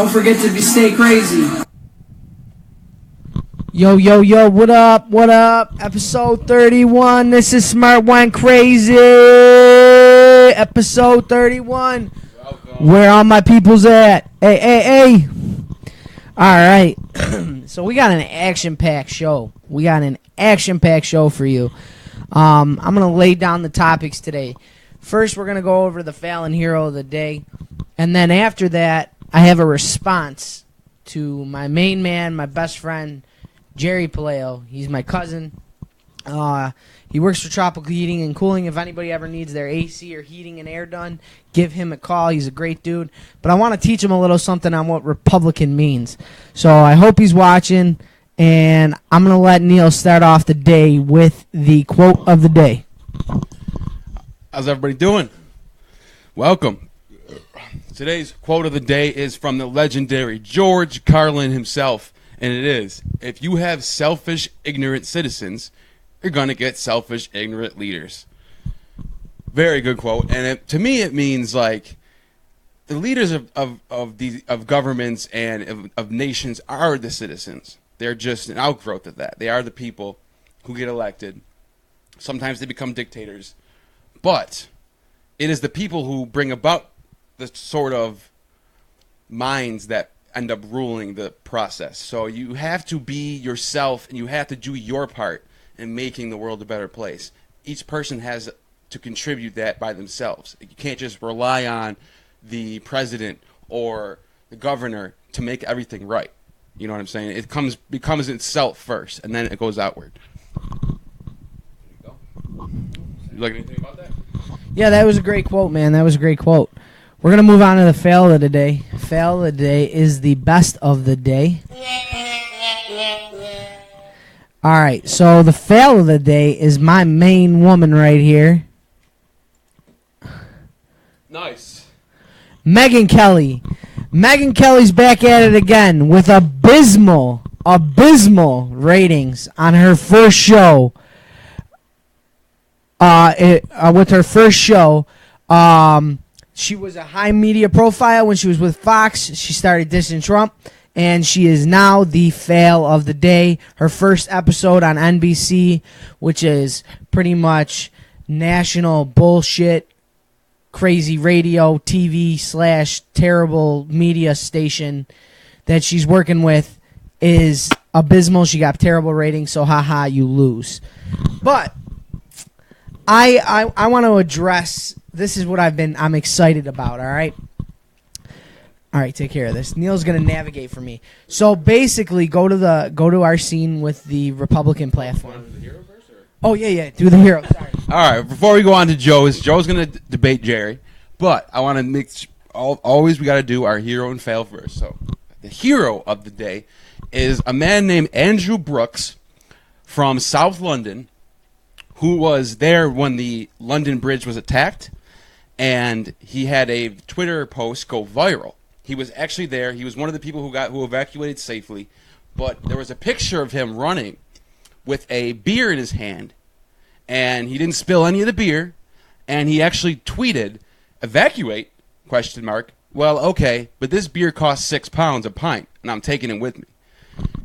Don't forget to stay crazy. Yo, yo, yo, what up, what up? Episode 31, this is Smart Went Crazy. Episode 31. Welcome. Where all my peoples at? Hey, hey, hey. All right. So we got an action-packed show. We got an action-packed show for you. I'm going to lay down the topics today. First, we're going to go over the Fallon Hero of the Day. And then after that, I have a response to my main man, my best friend, Jerry Paleo. He's my cousin. He works for Tropical Heating and Cooling. If anybody ever needs their AC or heating and air done, give him a call. He's a great dude. But I want to teach him a little something on what Republican means. So I hope he's watching, and I'm going to let Neil start off the day with the quote of the day. How's everybody doing? Welcome. Today's quote of the day is from the legendary George Carlin himself, and it is, if you have selfish, ignorant citizens, you're going to get selfish, ignorant leaders. Very good quote, and to me it means like the leaders of governments and of nations are the citizens. They're just an outgrowth of that. They are the people who get elected. Sometimes they become dictators, but it is the people who bring about the sort of minds that end up ruling the process. So you have to be yourself, and you have to do your part in making the world a better place. Each person has to contribute that by themselves. You can't just rely on the president or the governor to make everything right. You know what I'm saying? It becomes itself first, and then it goes outward. There you go. You like anything about that? Yeah, that was a great quote, man. That was a great quote. We're going to move on to the fail of the day. Fail of the day is the best of the day. All right, so the fail of the day is my main woman right here. Nice. Megyn Kelly. Megyn Kelly's back at it again with abysmal ratings on her first show. With her first show, she was a high media profile when she was with Fox. She started dissing Trump, and she is now the fail of the day. Her first episode on NBC, which is pretty much national bullshit, crazy radio, TV / terrible media station that she's working with, is abysmal. She got terrible ratings, so haha, you lose. But I want to address, this is what I'm excited about, all right? All right, take care of this. Neil's going to navigate for me. So basically, go to our scene with the Republican platform. Oh, yeah, do the hero. Sorry. All right, before we go on to Joe's going to debate Jerry, but I want to make always we got to do our hero and fail first. So the hero of the day is a man named Andrew Brooks from South London, who was there when the London Bridge was attacked, and he had a Twitter post go viral. He was actually there. He was one of the people who evacuated safely, but there was a picture of him running with a beer in his hand, and he didn't spill any of the beer, and he actually tweeted, "Evacuate?" ? Well, okay, but this beer costs £6 a pint, and I'm taking it with me.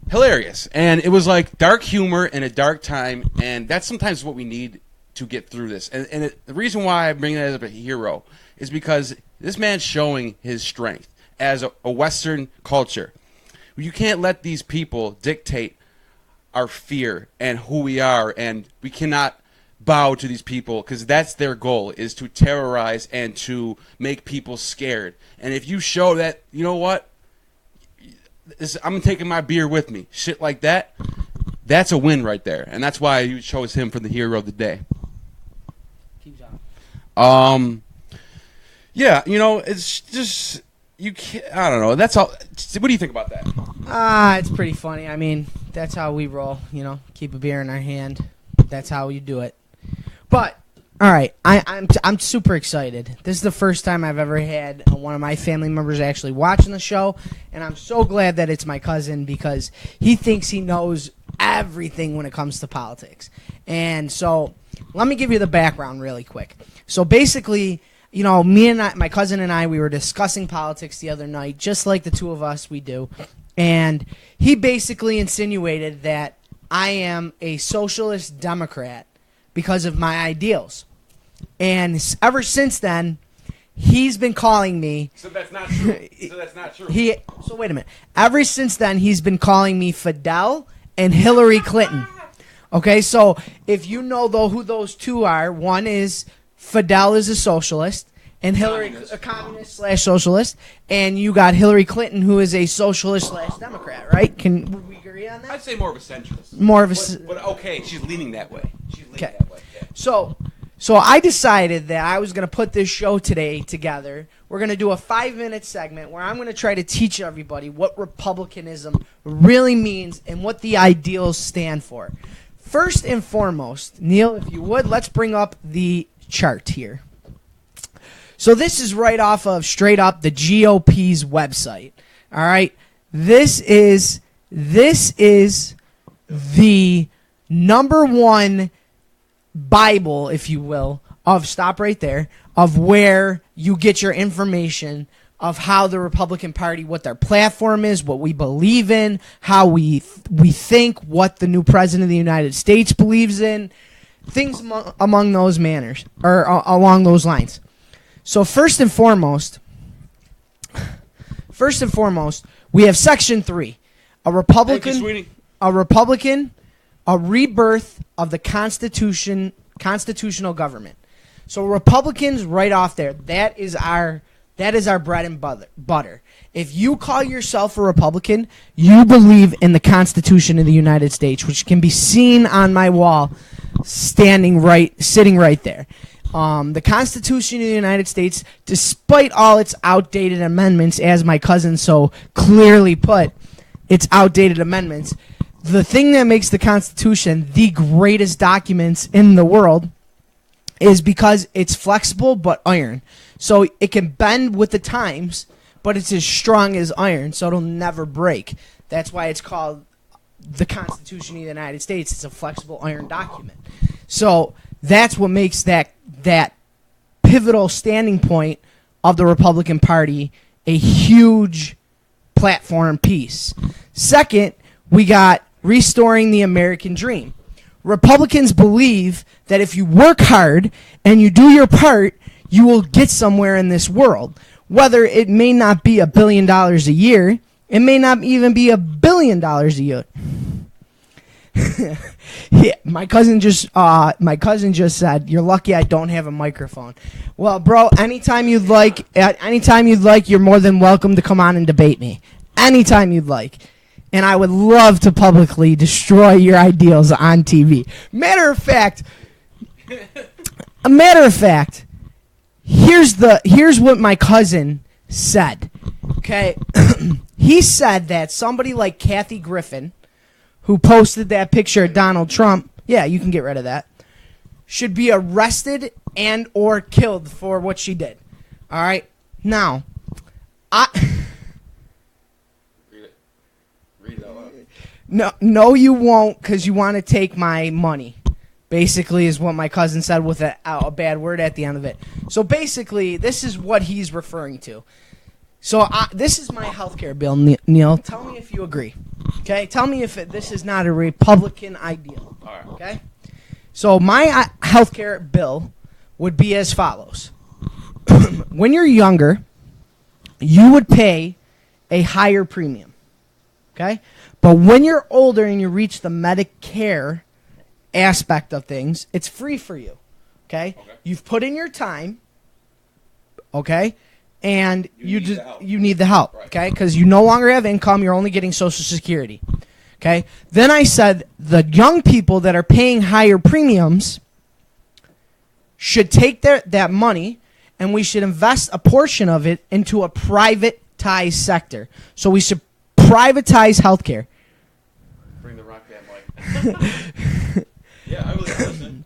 Hilarious. And it was like dark humor in a dark time, and that's sometimes what we need to get through this. And the reason why I bring that as a hero is because this man's showing his strength as a Western culture. You can't let these people dictate our fear and who we are, and we cannot bow to these people because that's their goal, is to terrorize and to make people scared. And if you show that, you know what, I'm taking my beer with me, shit like that, that's a win right there. And that's why you chose him for the hero of the day. Keep going. Yeah, you know, it's just, you can't, I don't know, that's all. What do you think about that? It's pretty funny. I mean, that's how we roll, you know, keep a beer in our hand. That's how you do it. But all right, I'm super excited. This is the first time I've ever had one of my family members actually watching the show, and I'm so glad that it's my cousin because he thinks he knows everything when it comes to politics. And so let me give you the background really quick. So basically, me and my cousin and I, we were discussing politics the other night, just like the two of us we do. And he basically insinuated that I am a socialist Democrat because of my ideals. And ever since then, he's been calling me. So that's not true. So wait a minute. Ever since then, he's been calling me Fidel and Hillary Clinton. Okay, so if you know who those two are, one is Fidel is a socialist, and Hillary a communist / socialist, and you got Hillary Clinton, who is a socialist / Democrat, right? Would we agree on that? I'd say more of a centrist. But okay, she's leaning that way. Yeah. So I decided that I was going to put this show today together. We're going to do a 5-minute segment where I'm going to try to teach everybody what Republicanism really means and what the ideals stand for. First and foremost, Neil, if you would, let's bring up the chart here. So this is right off of straight up the GOP's website. All right. This is the number one Bible, if you will, stop right there, of where you get your information of how the Republican Party, what their platform is, what we believe in, how we think, what the new president of the United States believes in, things among those manners, or along those lines. So first and foremost, we have Section 3, a Republican, a rebirth of the constitutional government. So Republicans, right off there, that is our bread and butter. If you call yourself a Republican, you believe in the Constitution of the United States, which can be seen on my wall, sitting right there. The Constitution of the United States, despite all its outdated amendments, as my cousin so clearly put, its outdated amendments, the thing that makes the Constitution the greatest documents in the world is because it's flexible but iron. So it can bend with the times, but it's as strong as iron, so it'll never break. That's why it's called the Constitution of the United States. It's a flexible iron document. So that's what makes that pivotal standing point of the Republican Party a huge platform piece. Second, we got restoring the American dream. Republicans believe that if you work hard and you do your part, you will get somewhere in this world. Whether it may not be $1 billion a year, it may not even be $1 billion a year. Yeah, my cousin just said, "You're lucky I don't have a microphone." Well, bro, anytime you'd like, you're more than welcome to come on and debate me. Anytime you'd like. And I would love to publicly destroy your ideals on TV. Matter of fact, here's what my cousin said. Okay, he said that somebody like Kathy Griffin, who posted that picture of Donald Trump, yeah, you can get rid of that, should be arrested and or killed for what she did. All right, now, No, you won't, because you want to take my money. Basically, is what my cousin said with a bad word at the end of it. So basically, this is what he's referring to. So this is my healthcare bill, Neil. Tell me if you agree. Okay, tell me if this is not a Republican ideal. All right. Okay. So my healthcare bill would be as follows. When you're younger, you would pay a higher premium. Okay? But when you're older and you reach the Medicare aspect of things, it's free for you. Okay? You've put in your time. Okay? And you need the help. Right. Okay? Because you no longer have income, you're only getting Social Security. Okay? Then I said the young people that are paying higher premiums should take that money and we should invest a portion of it into a privatized sector. So we should privatize healthcare. Bring the rock band mic. Yeah, I was listening.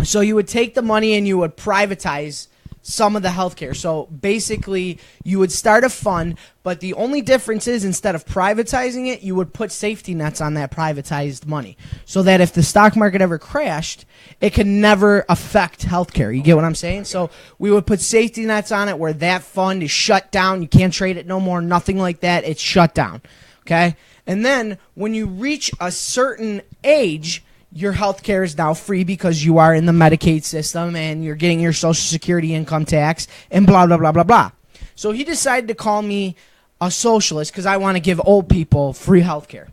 So you would take the money and you would privatize some of the healthcare. So basically, you would start a fund, but the only difference is instead of privatizing it, you would put safety nets on that privatized money, so that if the stock market ever crashed, it could never affect healthcare. You get what I'm saying? So we would put safety nets on it where that fund is shut down. You can't trade it no more, nothing like that. It's shut down. Okay? And then when you reach a certain age, your health care is now free because you are in the Medicaid system and you're getting your Social Security income tax and blah, blah, blah, blah, blah. So he decided to call me a socialist because I want to give old people free health care.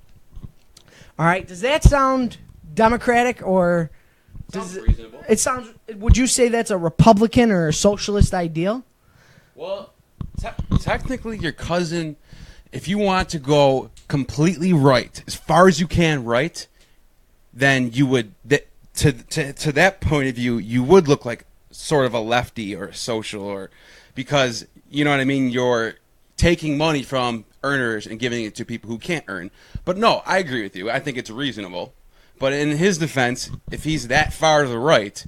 All right. Does that sound democratic or Sounds reasonable. It sounds, would you say that's a Republican or a socialist ideal? Well, technically your cousin, if you want to go completely right, as far as you can right, then you would, to that point of view, you would look like sort of a lefty or a social, or because, you know what I mean, you're taking money from earners and giving it to people who can't earn. But no, I agree with you. I think it's reasonable. But in his defense, if he's that far to the right,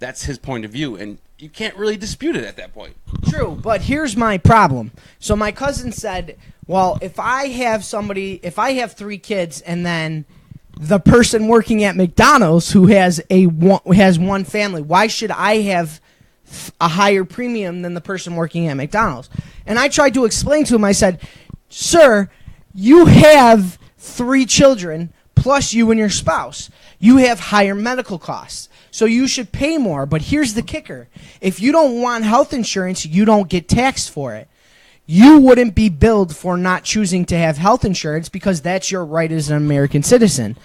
that's his point of view, and you can't really dispute it at that point. True, but here's my problem. So my cousin said, well, if I have 3 kids and then the person working at McDonald's who has one family, why should I have a higher premium than the person working at McDonald's? And I tried to explain to him, I said, sir, you have 3 children plus you and your spouse. You have higher medical costs, so you should pay more. But here's the kicker. If you don't want health insurance, you don't get taxed for it. You wouldn't be billed for not choosing to have health insurance because that's your right as an American citizen.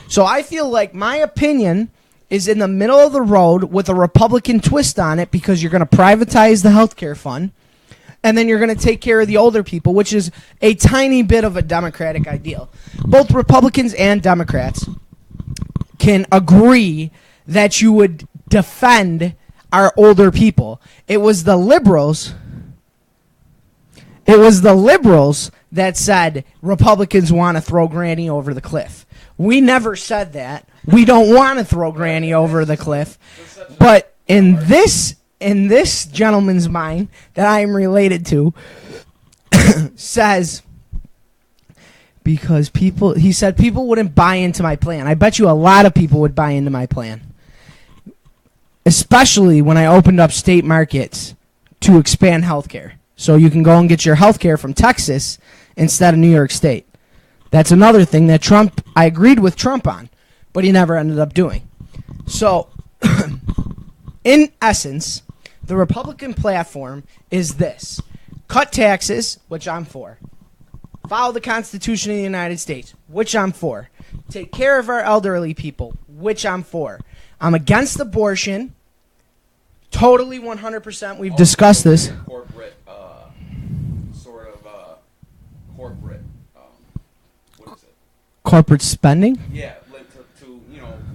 So I feel like my opinion is in the middle of the road with a Republican twist on it, because you're going to privatize the health care fund and then you're going to take care of the older people, which is a tiny bit of a Democratic ideal. Both Republicans and Democrats can agree that you would defend our older people. It was the liberals that said Republicans want to throw Granny over the cliff. We never said that. We don't want to throw Granny over the cliff. But in this gentleman's mind that I am related to, says, because he said people wouldn't buy into my plan. I bet you a lot of people would buy into my plan, especially when I opened up state markets to expand healthcare. So you can go and get your healthcare from Texas instead of New York State. That's another thing that I agreed with Trump on, but he never ended up doing. So, in essence, the Republican platform is this: cut taxes, which I'm for; follow the Constitution of the United States, which I'm for; take care of our elderly people, which I'm for. I'm against abortion, totally 100%. We've discussed this. Corporate, what is it? Corporate spending? Yeah, to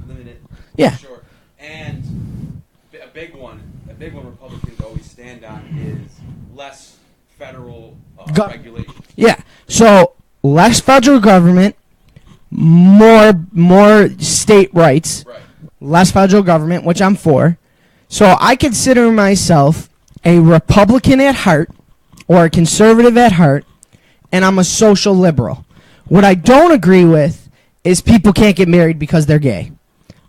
limit it. Yeah. Sure. And a big one Republicans always stand on is less federal regulation. Yeah. So less federal government, more state rights. Right. Less federal government, which I'm for. So I consider myself a Republican at heart, or a conservative at heart, and I'm a social liberal. What I don't agree with is people can't get married because they're gay.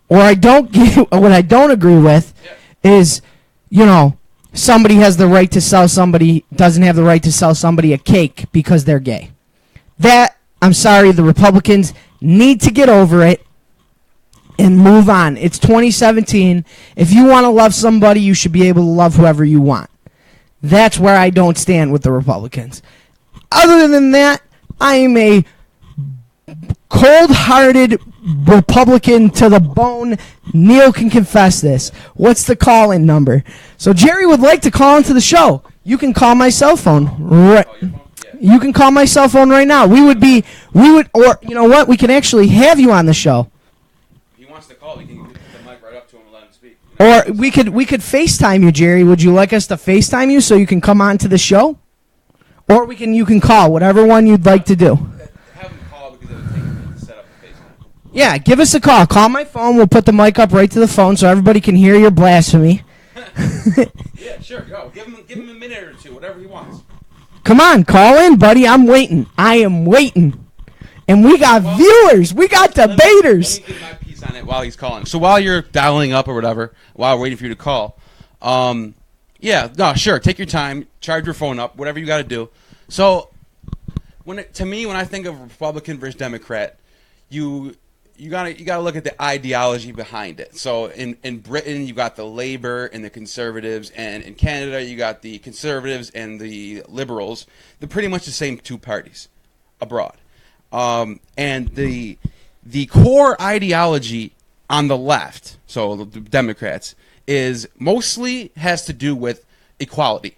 What I don't agree with is, somebody has the right to doesn't have the right to sell somebody a cake because they're gay. That, I'm sorry, the Republicans need to get over it and move on. It's 2017. If you want to love somebody, you should be able to love whoever you want. That's where I don't stand with the Republicans. Other than that, I am a cold-hearted Republican to the bone. Neil can confess this. What's the call-in number? So Jerry would like to call into the show. You can call my cell phone. Right. You can call my cell phone right now. Or you know what? We can actually have you on the show. If he wants to call, we can get the mic right up to him and let him speak. Or we could FaceTime you, Jerry. Would you like us to FaceTime you so you can come on to the show? Or you can call, whatever one you'd like to do. Have him call because it would take a minute to set up the FaceTime. Yeah, give us a call. Call my phone. We'll put the mic up right to the phone so everybody can hear your blasphemy. Yeah, sure, go. Give him a minute or two, whatever he wants. Come on, call in, buddy. I'm waiting. I am waiting. And we got viewers. We got debaters. Let me get my piece on it while he's calling. So while you're dialing up or whatever, while we're waiting for you to call, sure, take your time, charge your phone up, whatever you got to do. So when I think of Republican versus Democrat, you gotta look at the ideology behind it. So in Britain, you got the Labour and the Conservatives, and in Canada, you got the Conservatives and the Liberals. They're pretty much the same two parties abroad. And the core ideology on the left, so the Democrats, is mostly has to do with equality.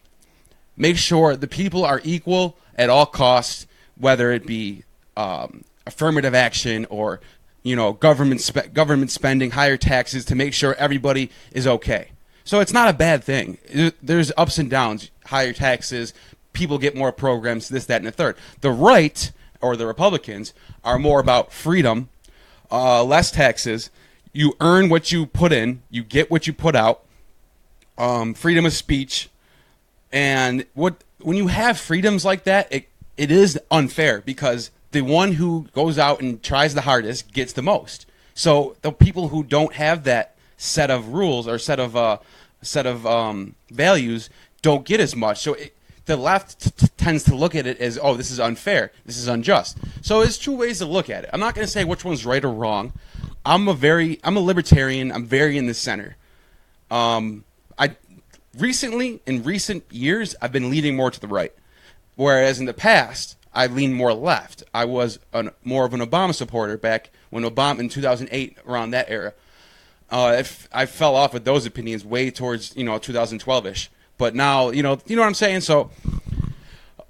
Make sure the people are equal at all costs, whether it be affirmative action or government spending, higher taxes to make sure everybody is okay. So it's not a bad thing. There's ups and downs, higher taxes, people get more programs, this, that, and the third. The right, or the Republicans, are more about freedom, less taxes. You earn what you put in, you get what you put out, freedom of speech. And when you have freedoms like that, it is unfair because the one who goes out and tries the hardest gets the most. So the people who don't have that set of rules or set of values don't get as much. So the left tends to look at it as, oh, this is unfair, this is unjust. So there's two ways to look at it. I'm not going to say which one's right or wrong. I'm a libertarian. I'm very in the center. In recent years, I've been leaning more to the right, whereas in the past, I leaned more left. I was more of an Obama supporter back when Obama in 2008, around that era. I fell off with those opinions way towards 2012ish. But now you know what I'm saying. So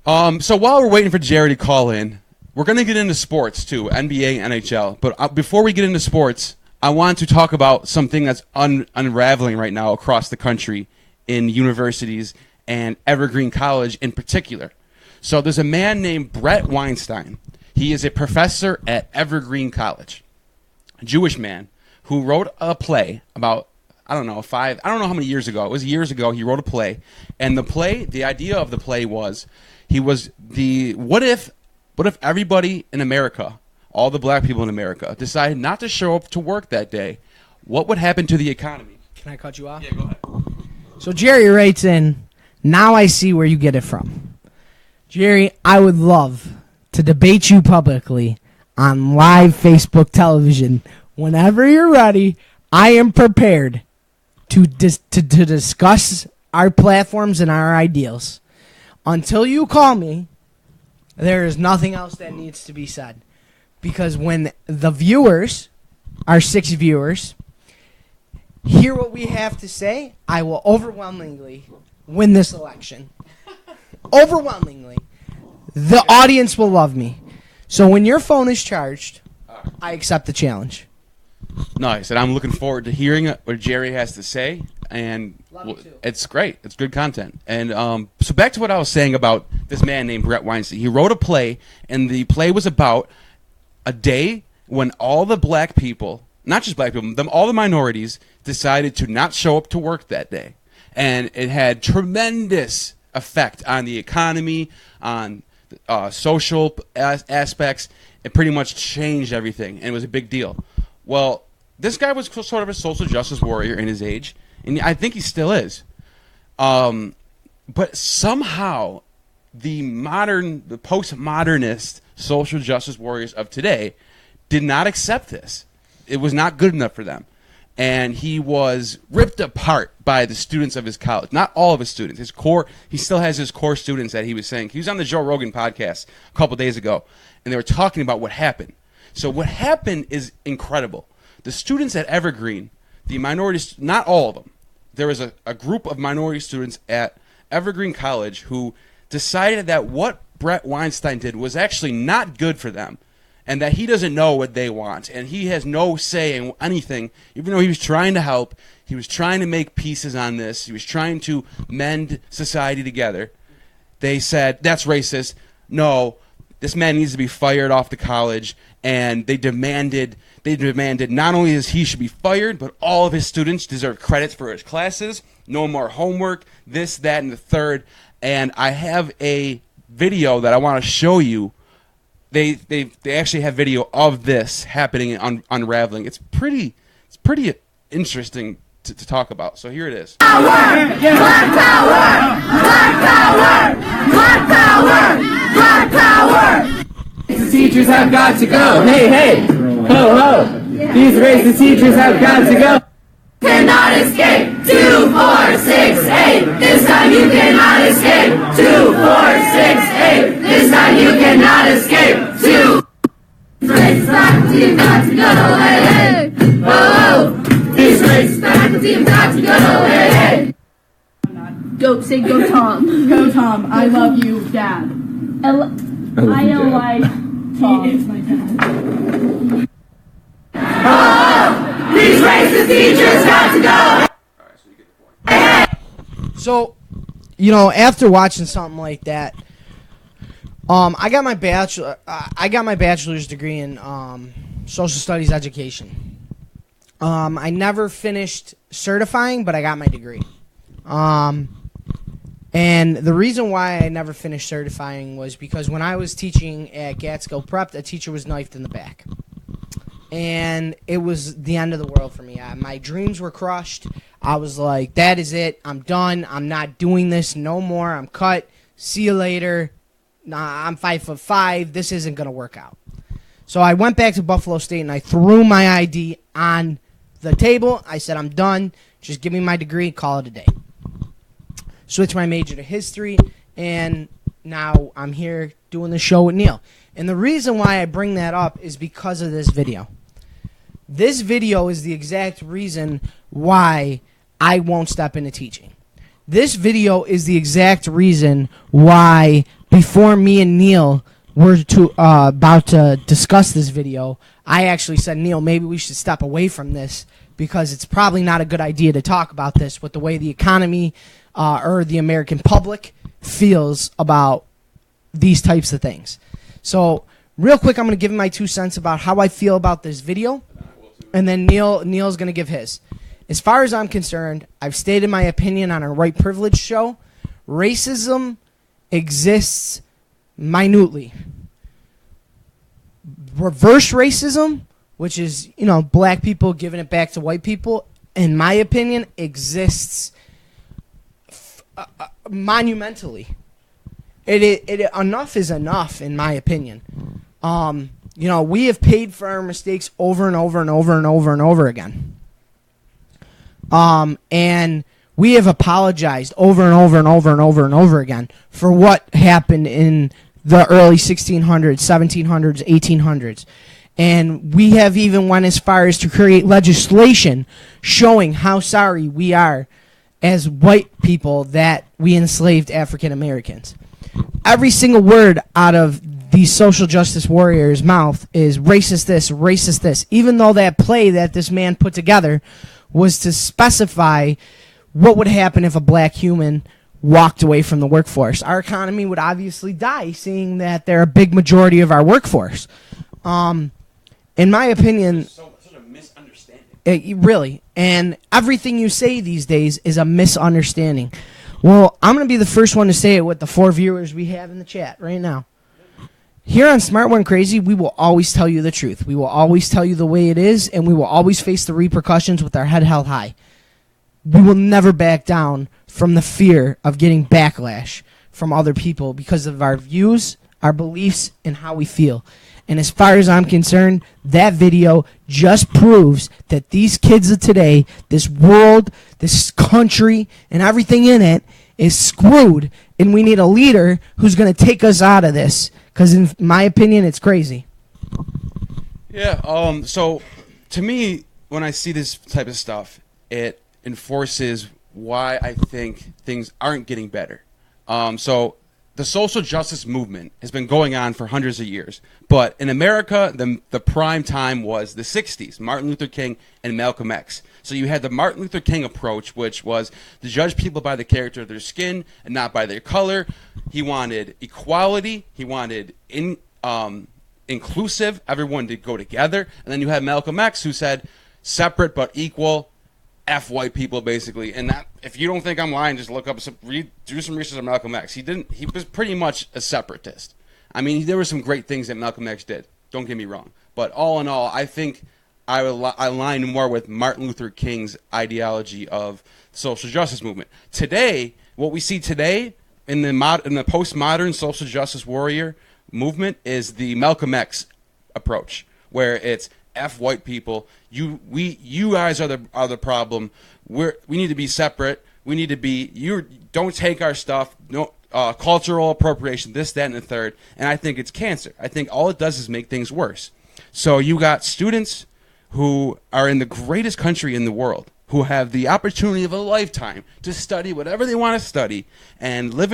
while we're waiting for Jerry to call in, we're gonna get into sports too, NBA, NHL. But before we get into sports, I want to talk about something that's unraveling right now across the country in universities and Evergreen College in particular. So there's a man named Brett Weinstein. He is a professor at Evergreen College, a Jewish man who wrote a play about, I don't know how many years ago. It was years ago. He wrote a play, and the idea of the play was, what if everybody in America, all the black people in America, decided not to show up to work that day? What would happen to the economy? Can I cut you off? Yeah, go ahead. So Jerry writes in, now I see where you get it from. Jerry, I would love to debate you publicly on live Facebook television. Whenever you're ready, I am prepared to discuss our platforms and our ideals. Until you call me, there is nothing else that needs to be said. Because when the viewers, our 6 viewers, hear what we have to say, I will overwhelmingly win this election. Overwhelmingly. The audience will love me. So when your phone is charged, I accept the challenge. Nice, and I'm looking forward to hearing what Jerry has to say. And it's great. It's good content. And so back to what I was saying about this man named Brett Weinstein. He wrote a play, and the play was about a day when all the black people, not just black people, all the minorities, decided to not show up to work that day. And it had tremendous effect on the economy, on social aspects. It pretty much changed everything, and it was a big deal. Well, this guy was sort of a social justice warrior in his age, and I think he still is. But somehow, the postmodernist social justice warriors of today did not accept this. It was not good enough for them. And he was ripped apart by the students of his college. Not all of his students. He still has his core students that he was saying. He was on the Joe Rogan podcast a couple days ago, and they were talking about what happened. So what happened is incredible. The students at Evergreen, the minorities, not all of them, there was a group of minority students at Evergreen College who decided that what Brett Weinstein did was actually not good for them, and that he doesn't know what they want, and he has no say in anything, even though he was trying to help. He was trying to make pieces on this. He was trying to mend society together. They said, that's racist. No, this man needs to be fired off the college, and they demanded not only that he should be fired, but all of his students deserve credits for his classes, no more homework, this, that, and the third. And I have a video that I want to show you. They actually have video of this happening and unraveling. It's pretty interesting to talk about. So here it is. Black power! Black power! Black power! Black power! Black power! The teachers have got to go. Hey, hey! Ho, ho! These racist teachers have got to go. Cannot escape! 2, 4, 6, 8! This time you cannot escape! 2, 4, 6, 8! This time you cannot escape! 2! Racist faculty have got to go! Hey, hey! Oh, these racist faculty have got to go! Hey, hey! Go, say go Tom. Go Tom, I love you, Dad. I-L-Y. Tom is my dad. Oh, these racist teachers got to go! So, you know, after watching something like that, I got my bachelor's degree in social studies education. I never finished certifying, but I got my degree. And the reason why I never finished certifying was because when I was teaching at Gatskill Prep, a teacher was knifed in the back. And it was the end of the world for me. My dreams were crushed. I was like, that is it. I'm done. I'm not doing this no more. I'm cut. See you later. Nah, I'm 5'5". This isn't going to work out. So I went back to Buffalo State and I threw my ID on the table. I said, I'm done. Just give me my degree. Call it a day. Switched my major to history, and now I'm here doing the show with Neil. And the reason why I bring that up is because of this video. This video is the exact reason why I won't step into teaching. This video is the exact reason why, before me and Neil were about to discuss this video, I actually said, Neil, maybe we should step away from this because it's probably not a good idea to talk about this with the way the economy or the American public feels about these types of things. So, real quick, I'm going to give my 2 cents about how I feel about this video, and then Neil's going to give his. As far as I'm concerned, I've stated my opinion on a white privilege show. Racism exists minutely. Reverse racism, which is, you know, black people giving it back to white people, in my opinion, exists monumentally. Enough is enough, in my opinion. You know, we have paid for our mistakes over and over and over and over and over again. And we have apologized over and over and over and over and over again for what happened in the early 1600s, 1700s, 1800s. And we have even went as far as to create legislation showing how sorry we are as white people that we enslaved African Americans. Every single word out of these social justice warriors' mouth is racist this, even though that play that this man put together was to specify what would happen if a black human walked away from the workforce. Our economy would obviously die, seeing that they're a big majority of our workforce. In my opinion, Such a misunderstanding. Really, and everything you say these days is a misunderstanding. Well, I'm going to be the first one to say it with the 4 viewers we have in the chat right now. Here on Smart One Crazy, we will always tell you the truth. We will always tell you the way it is, and we will always face the repercussions with our head held high. We will never back down from the fear of getting backlash from other people because of our views, our beliefs, and how we feel. And as far as I'm concerned, that video just proves that these kids of today, this world, this country, and everything in it is screwed, and we need a leader who's going to take us out of this, because in my opinion, it's crazy. Yeah, so to me, when I see this type of stuff, it enforces why I think things aren't getting better. So the social justice movement has been going on for hundreds of years. But in America, the prime time was the 60s, Martin Luther King and Malcolm X. So you had the Martin Luther King approach, which was to judge people by the character of their skin and not by their color. He wanted equality. He wanted inclusive, everyone to go together. And then you had Malcolm X, who said separate but equal, F white people, basically. And that, if you don't think I'm lying, just look up, do some research on Malcolm X. He was pretty much a separatist. I mean, there were some great things that Malcolm X did. Don't get me wrong. But all in all, I think I align more with Martin Luther King's ideology of social justice movement. Today, what we see today in the postmodern social justice warrior movement is the Malcolm X approach, where it's F white people. You guys are the problem. We need to be separate. We need to be don't take our stuff. No cultural appropriation. This, that, and the third. And I think it's cancer. I think all it does is make things worse. So you got students who are in the greatest country in the world, who have the opportunity of a lifetime to study whatever they want to study and live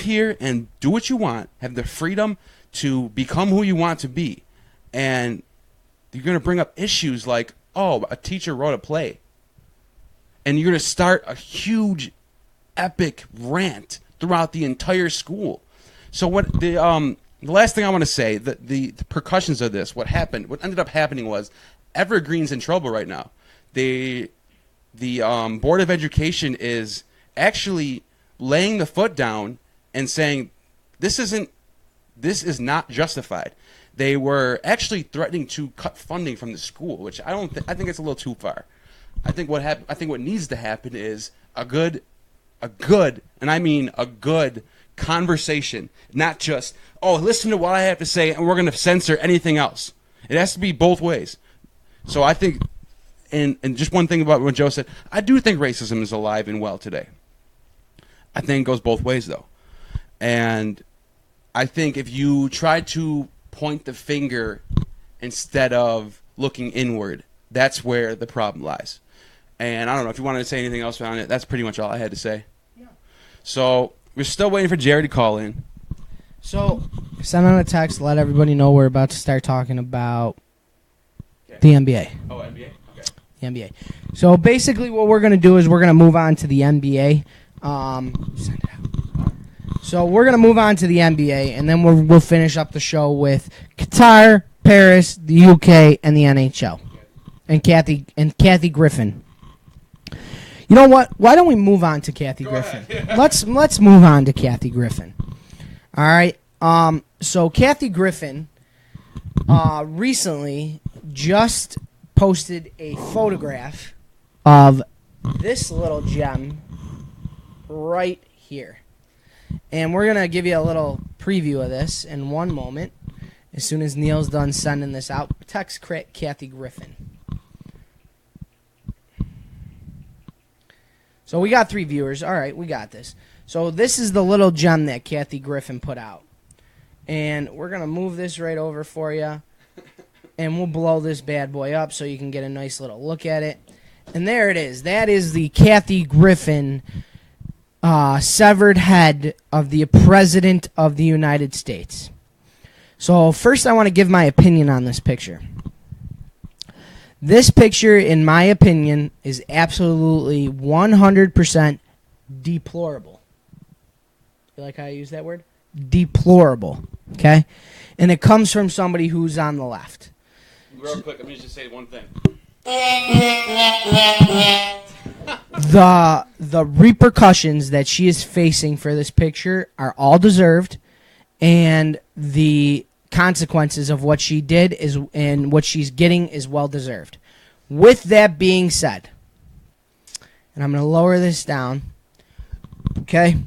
here and do what you want, have the freedom to become who you want to be. And you're going to bring up issues like, oh, a teacher wrote a play. And you're going to start a huge, epic rant throughout the entire school. So what the last thing I want to say, the repercussions of this, what ended up happening was Evergreen's in trouble right now. The Board of Education is actually laying the foot down and saying this is not justified. They were actually threatening to cut funding from the school, which I think it's a little too far. I think what needs to happen is a good, and I mean a good conversation, not just, oh, listen to what I have to say and we're going to censor anything else. It has to be both ways. So I think, and just one thing about what Joe said, I do think racism is alive and well today. I think it goes both ways, though. And I think if you try to point the finger instead of looking inward, that's where the problem lies. And I don't know if you wanted to say anything else on it. That's pretty much all I had to say. Yeah. So we're still waiting for Jerry to call in. So send out a text, let everybody know we're about to start talking about the NBA. Oh, NBA? Okay. The NBA. So basically what we're going to do is we're going to move on to the NBA. Send it out. So we're going to move on to the NBA, and then we'll finish up the show with Qatar, Paris, the UK, and the NHL. And Kathy Griffin. You know what? Why don't we move on to Kathy Griffin? Let's move on to Kathy Griffin. All right. So Kathy Griffin recently just posted a photograph of this little gem right here. And we're going to give you a little preview of this in one moment. As soon as Neil's done sending this out, text Kathy Griffin. So we got 3 viewers. All right, we got this. So this is the little gem that Kathy Griffin put out. And we're going to move this right over for you. And we'll blow this bad boy up so you can get a nice little look at it. And there it is. That is the Kathy Griffin severed head of the President of the United States. So first I want to give my opinion on this picture. This picture, in my opinion, is absolutely 100% deplorable. You like how I use that word? Deplorable. Okay? And it comes from somebody who's on the left. Real quick, let me just say one thing. The repercussions that she is facing for this picture are all deserved, and the consequences of what she did and what she's getting is well deserved. With that being said, and I'm going to lower this down, okay?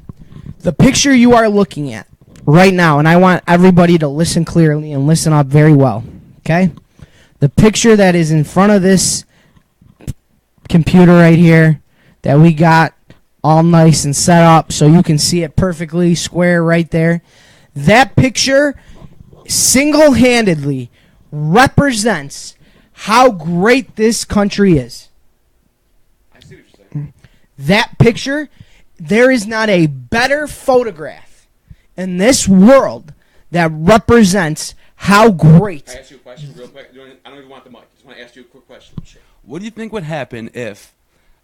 The picture you are looking at right now, and I want everybody to listen clearly and listen up very well, okay? The picture that is in front of this computer right here that we got all nice and set up so you can see it perfectly square right there, that picture single-handedly represents how great this country is. I see what you're saying. That picture, there is not a better photograph in this world that represents how great. Can I ask you a question real quick? I don't even want the mic. I just want to ask you a quick question. Sure. What do you think would happen if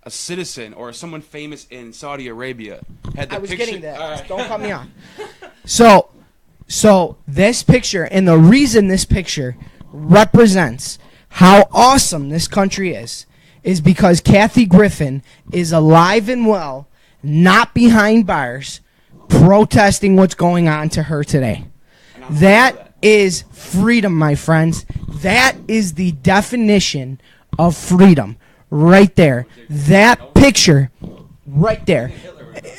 a citizen or someone famous in Saudi Arabia had the picture? I was getting that. Right. Don't cut me off. So So this picture, and the reason this picture represents how awesome this country is because Kathy Griffin is alive and well, not behind bars, protesting what's going on to her today. That is freedom, my friends. That is the definition of freedom right there. That picture right there.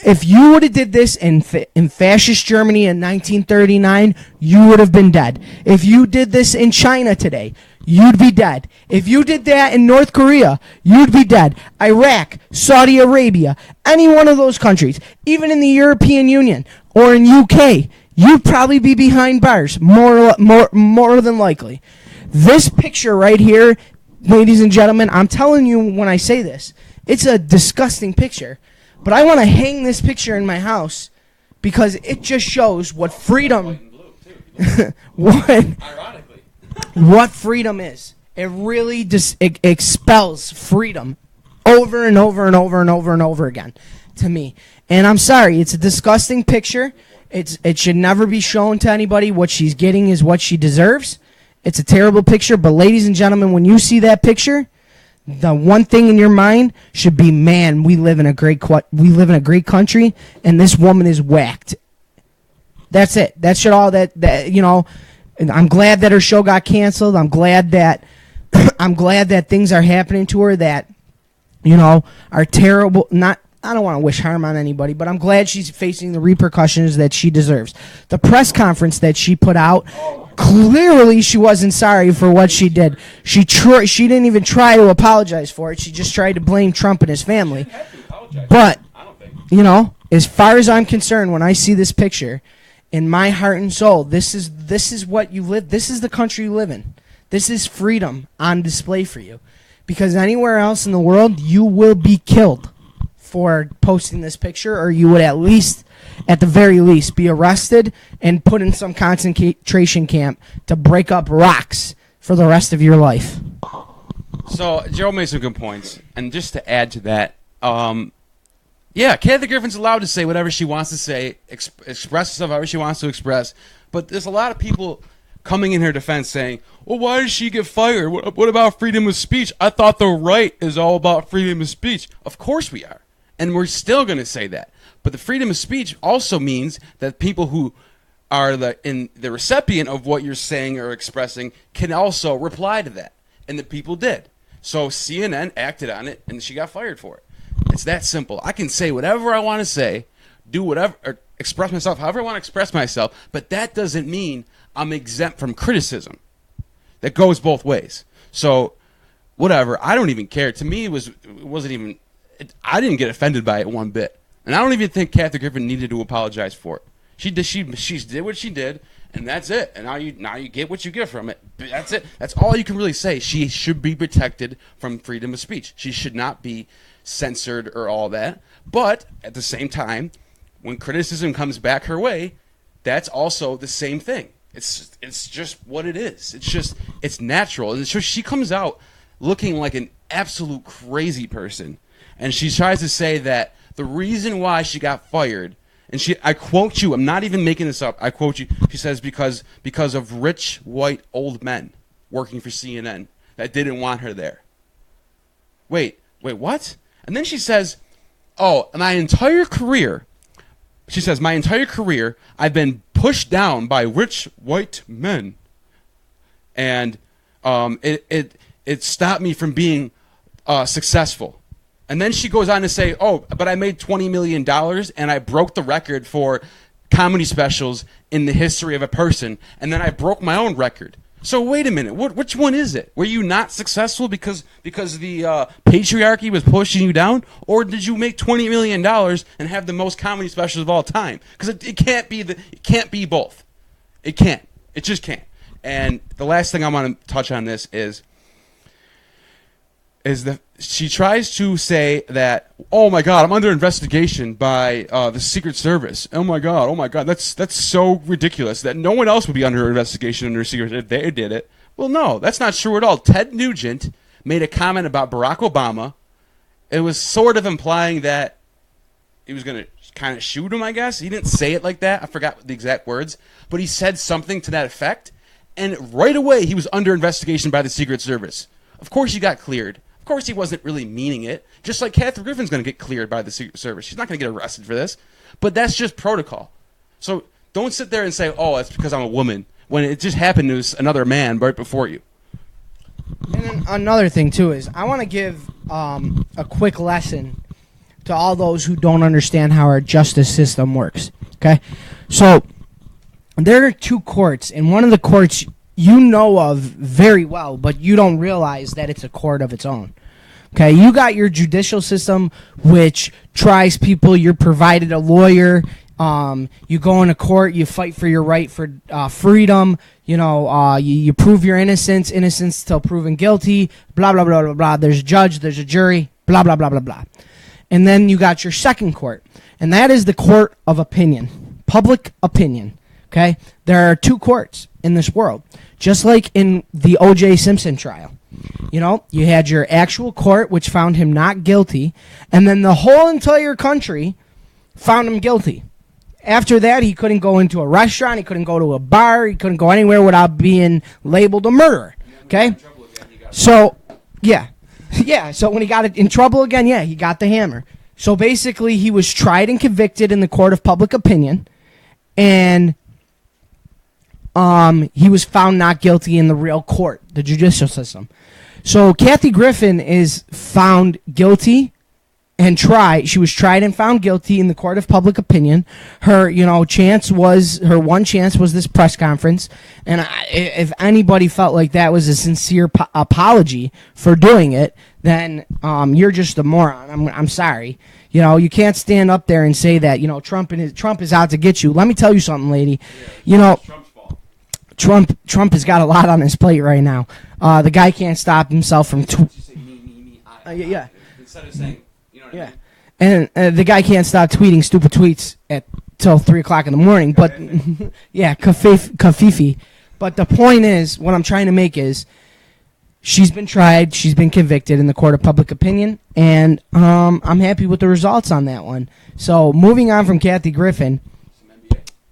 If you would have did this in fascist Germany in 1939, you would have been dead. If you did this in China today, you'd be dead. If you did that in North Korea, you'd be dead. Iraq, Saudi Arabia, any one of those countries, even in the European Union or in UK, you'd probably be behind bars, more than likely. This picture right here, ladies and gentlemen, I'm telling you when I say this, it's a disgusting picture. But I want to hang this picture in my house because it just shows what freedom, what freedom is. It really just expels freedom over and over and over and over and over again to me. And I'm sorry, it's a disgusting picture. It should never be shown to anybody. What she's getting is what she deserves. It's a terrible picture. But ladies and gentlemen, when you see that picture, the one thing in your mind should be, man, we live in a great country, and this woman is whacked. That's it. That should all that you know. And I'm glad that her show got canceled. I'm glad that things are happening to her that, you know, are terrible. I don't want to wish harm on anybody, but I'm glad she's facing the repercussions that she deserves. The press conference that she put out, clearly she wasn't sorry for what she did. She didn't even try to apologize for it. She just tried to blame Trump and his family. But, you know, as far as I'm concerned, when I see this picture, in my heart and soul, this is what you live. This is the country you live in. This is freedom on display for you. Because anywhere else in the world, you will be killed for posting this picture, or you would at the very least, be arrested and put in some concentration camp to break up rocks for the rest of your life. So Joe made some good points, and just to add to that, yeah, Kathy Griffin's allowed to say whatever she wants to say, express herself however she wants to express, but there's a lot of people coming in her defense saying, well, why did she get fired? What about freedom of speech? I thought the right is all about freedom of speech. Of course we are. And we're still going to say that. But the freedom of speech also means that people who are the recipient of what you're saying or expressing can also reply to that. And the people did. So CNN acted on it, and she got fired for it. It's that simple. I can say whatever I want to say, do whatever, or express myself however I want to express myself, but that doesn't mean I'm exempt from criticism. That goes both ways. So whatever. I don't even care. To me, it wasn't even... I didn't get offended by it one bit, and I don't even think Kathy Griffin needed to apologize for it. She did what she did, and that's it. And now you get what you get from it. That's it. That's all you can really say. She should be protected from freedom of speech. She should not be censored or all that. But at the same time, when criticism comes back her way, that's also the same thing. It's just what it is. It's natural, and so she comes out looking like an absolute crazy person. And she tries to say that the reason why she got fired, and I quote you, I'm not even making this up, I quote you, she says because of rich white old men working for CNN that didn't want her there. Wait, what? And then she says, my entire career, I've been pushed down by rich white men. And it stopped me from being successful. And then she goes on to say, but I made $20 million and I broke the record for comedy specials in the history of a person. And then I broke my own record. So wait a minute, which one is it? Were you not successful because the patriarchy was pushing you down? Or did you make $20 million and have the most comedy specials of all time? Because it can't be both. It can't. It just can't. And the last thing I want to touch on this is she tries to say that, oh my God, I'm under investigation by the Secret Service. Oh my God, that's so ridiculous that no one else would be under investigation under Secret if they did it. Well, no, that's not true at all. Ted Nugent made a comment about Barack Obama. It was sort of implying that gonna kind of shoot him. I guess he didn't say it like that. I forgot the exact words, but he said something to that effect. And right away, he was under investigation by the Secret Service. Of course, he got cleared. Of course, he wasn't really meaning it. Just like Kathy Griffin's going to get cleared by the Secret Service. She's not going to get arrested for this. But that's just protocol. So don't sit there and say, oh, that's because I'm a woman, when it just happened to another man right before you. And then another thing, too, is I want to give a quick lesson to all those who don't understand how our justice system works. Okay? So there are two courts, and one of the courts you know of very well, but you don't realize that it's a court of its own. Okay, you got your judicial system, which tries people. You're provided a lawyer. You go into court. You fight for your right for freedom. You prove your innocence till proven guilty. Blah blah blah blah blah. There's a judge. There's a jury. Blah blah blah blah blah. And then you got your second court, and that is the court of opinion, public opinion. Okay, there are two courts in this world, just like in the O.J. Simpson trial. You had your actual court, which found him not guilty, and then the whole entire country found him guilty. After that, he couldn't go into a restaurant, he couldn't go to a bar, he couldn't go anywhere without being labeled a murderer. Okay? So, yeah. Yeah, so when he got in trouble again, yeah, he got the hammer. So basically, he was tried and convicted in the court of public opinion, and he was found not guilty in the real court, the judicial system. So Kathy Griffin is found guilty and tried. She was tried and found guilty in the court of public opinion. Her, one chance was this press conference. And if anybody felt like that was a sincere apology for doing it, then you're just a moron. I'm sorry. You can't stand up there and say that Trump is out to get you. Let me tell you something, lady. Trump has got a lot on his plate right now. The guy can't stop himself from yeah. Instead of saying, yeah. And the guy can't stop tweeting stupid tweets till 3 o'clock in the morning. But yeah, kafifi. But the point is, what I'm trying to make is, she's been tried, she's been convicted in the court of public opinion, and I'm happy with the results on that one. So moving on from Kathy Griffin.